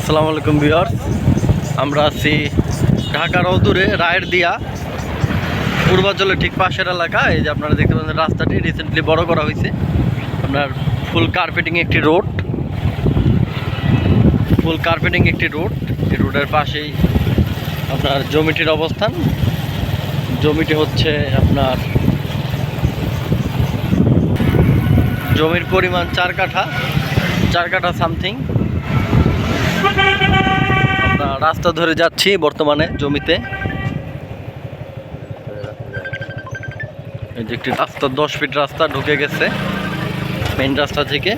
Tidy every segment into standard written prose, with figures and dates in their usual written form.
আসসালামু আলাইকুম ভিউয়ার্স, আমরা আছি ঢাকার অদূরে রায়ের দিয়া পূর্বাঞ্চলের ঠিক পাশের এলাকা। এই যে আপনারা দেখতে পাচ্ছেন রাস্তাটি রিসেন্টলি বড় করা হয়েছে। আপনার ফুল কার্পেটিং একটি রোড, এই রোডের পাশেই আপনার জমিটির অবস্থান। জমিটি হচ্ছে আপনার জমির পরিমাণ 4 কাঠা সামথিং। আমরা রাস্তা ধরে যাচ্ছি বর্তমানে জমিতে। এই যে একটি রাস্তা, 10 ফিট রাস্তা ঢুকে গেছে মেইন রাস্তা থেকে।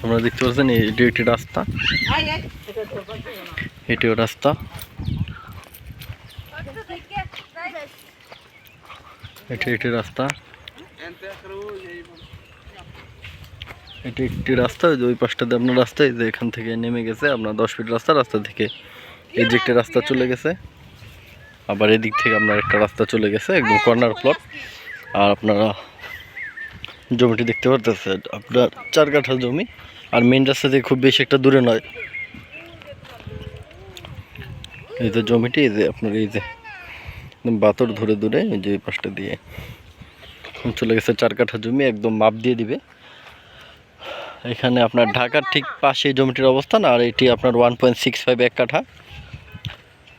আমরা দেখতে পাচ্ছেন এটি একটি রাস্তা, এটিও রাস্তা। এটি একটি রাস্তা, এটি একটি রাস্তা। ওই পাশটাতে আপনার রাস্তা, এই যে এখান থেকে নেমে গেছে আপনার 10 ফিট রাস্তা। রাস্তা থেকে এই যে একটা রাস্তা চলে গেছে, আবার এদিক থেকে আপনার একটা রাস্তা চলে গেছে, একদম কর্নার প্লট। আর আপনারা জমিটি দেখতে পারতেছেন, আপনার 4 কাঠা জমি। আর মেইন রাস্তা থেকে খুব বেশি একটা দূরে নয়। এই যে জমিটি, এই যে আপনার এই যে বাতর ধরে দূরে এই যে পাশটা দিয়ে চলে গেছে 4 কাঠা জমি, একদম মাপ দিয়ে দিবে। এখানে আপনার ঢাকার ঠিক পাশে জমিটির অবস্থান। আর এটি আপনার 1.65 এক কাঠা,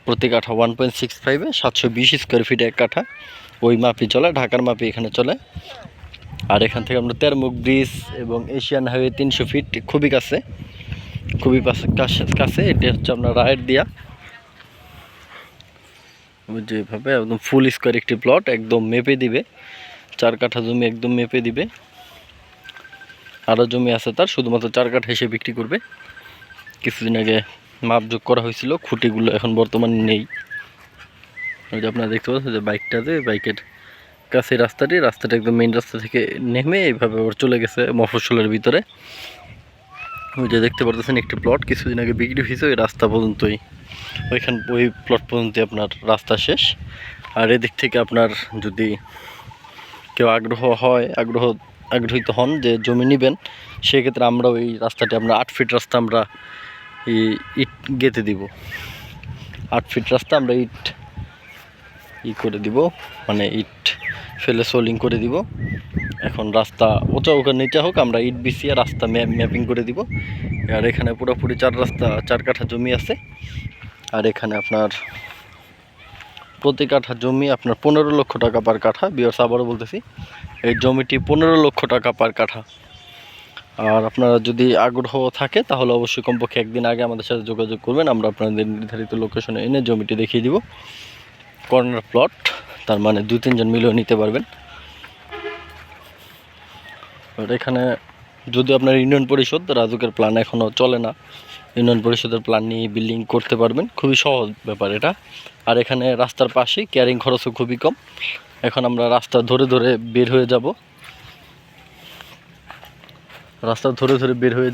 প্রতি কাঠা 1.65-এ 720 স্কোয়ার ফিট এক কাঠা। ওই মাপই চলে, ঢাকার মাপই এখানে চলে। আর এখান থেকে আমরা তেরমুখ ব্রিজ এবং এশিয়ান হাইওয়ে 300 ফিট, খুবই কাছে, কাছে। এটি হচ্ছে আপনার রায়ের দিয়া। যেভাবে একদম ফুল স্কোয়ার একটি প্লট, একদম মেপে দিবে। 4 কাঠা জমি একদম মেপে দিবে। আরও জমি আছে তার, শুধুমাত্র 4 কাঠা এসে বিক্রি করবে। কিছুদিন আগে মাপযোগ করা হয়েছিল, খুঁটিগুলো এখন বর্তমানে নেই। ওই যে আপনারা দেখতে পাচ্ছেন যে বাইকটাতে, বাইকের কাছে রাস্তাটা একদম মেইন রাস্তা থেকে নেমে এইভাবে আবার চলে গেছে মফস্বলের ভিতরে। ওই যে দেখতে পারতেছেন একটি প্লট কিছুদিন আগে বিক্রি হয়েছে, ওই রাস্তা পর্যন্তই, ওই প্লট পর্যন্ত আপনার রাস্তা শেষ। আর এদিক থেকে আপনার যদি কেউ আগ্রহিত হন যে জমি নেবেন, সেক্ষেত্রে আমরা ওই রাস্তাটি আমরা 8 ফিট রাস্তা আমরা ইট গেঁথে দিব। 8 ফিট রাস্তা আমরা ইট করে দিব, মানে ইট ফেলে সোলিং করে দিব। এখন রাস্তা উঁচা হোক আর নিচা হোক, আমরা ইট বিছিয়ে রাস্তা ম্যাপিং করে দিব। আর এখানে পুরোপুরি 4 কাঠা জমি আছে। আর এখানে আপনার প্রতি কাঠা জমি আপনার 15 লক্ষ টাকা পার কাঠা। বিয়ার্স, আবারও বলতেছি, এই জমিটি 15 লক্ষ টাকা পার কাঠা। আর আপনারা যদি আগ্রহ থাকে তাহলে অবশ্যই কমপক্ষে একদিন আগে আমাদের সাথে যোগাযোগ করবেন। আমরা আপনাদের নির্ধারিত লোকেশনে এনে জমিটি দেখিয়ে দিব। কর্নার প্লট, তার মানে 2-3 জন মিলেও নিতে পারবেন। আর এখানে যদি আপনার ইউনিয়ন পরিষদ, রাজুকের প্ল্যান এখনও চলে না, ইউনিয়ন পরিষদের প্ল্যান নিয়ে বিল্ডিং করতে পারবেন, খুবই সহজ ব্যাপার এটা। আর এখানে রাস্তার পাশে ক্যারিং খরচও খুবই কম। এখন আমরা রাস্তা ধরে বের হয়ে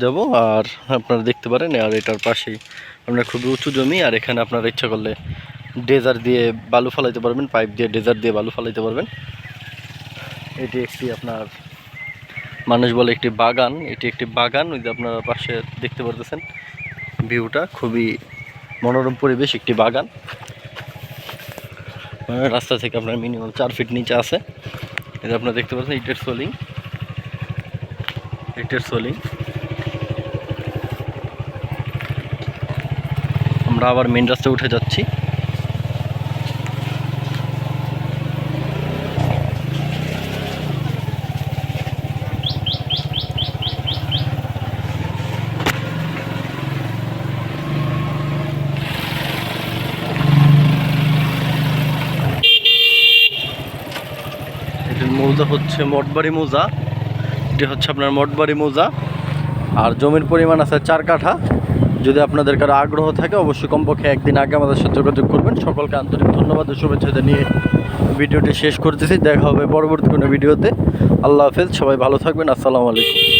যাব, আর আপনারা দেখতে পারেন। আর এটার পাশেই আপনার খুবই উঁচু জমি। আর এখানে আপনারা ইচ্ছা করলে ডেজার দিয়ে বালু ফালাইতে পারবেন, পাইপ দিয়ে ডেজার দিয়ে বালু ফালাইতে পারবেন। এটি একটি আপনার মানুষ বলে একটি বাগান, ওই যে আপনারা পাশে দেখতে পারতেছেন ভিউটা, খুবই মনোরম পরিবেশ, একটি বাগান। রাস্তা থেকে আপনার মিনিমাম 4 ফিট নিচে আছে। এটা আপনারা দেখতে পাচ্ছেন ইটের সোলিং। আমরা আবার মেইন রাস্তায় উঠে যাচ্ছি। মৌজা হচ্ছে মঠবাড়ি মৌজা, এটি হচ্ছে আপনার মঠবাড়ি মৌজা। আর জমির পরিমাণ আছে 4 কাঠা। যদি আপনাদের কারো আগ্রহ থাকে অবশ্যই কমপক্ষে একদিন আগে আমাদের সাথে যোগাযোগ করবেন। সকলকে আন্তরিক ধন্যবাদ ও শুভেচ্ছা জানিয়ে ভিডিওটি শেষ করতেছি। দেখা হবে পরবর্তী কোনো ভিডিওতে। আল্লাহ হাফেজ, সবাই ভালো থাকবেন। আসসালামু আলাইকুম।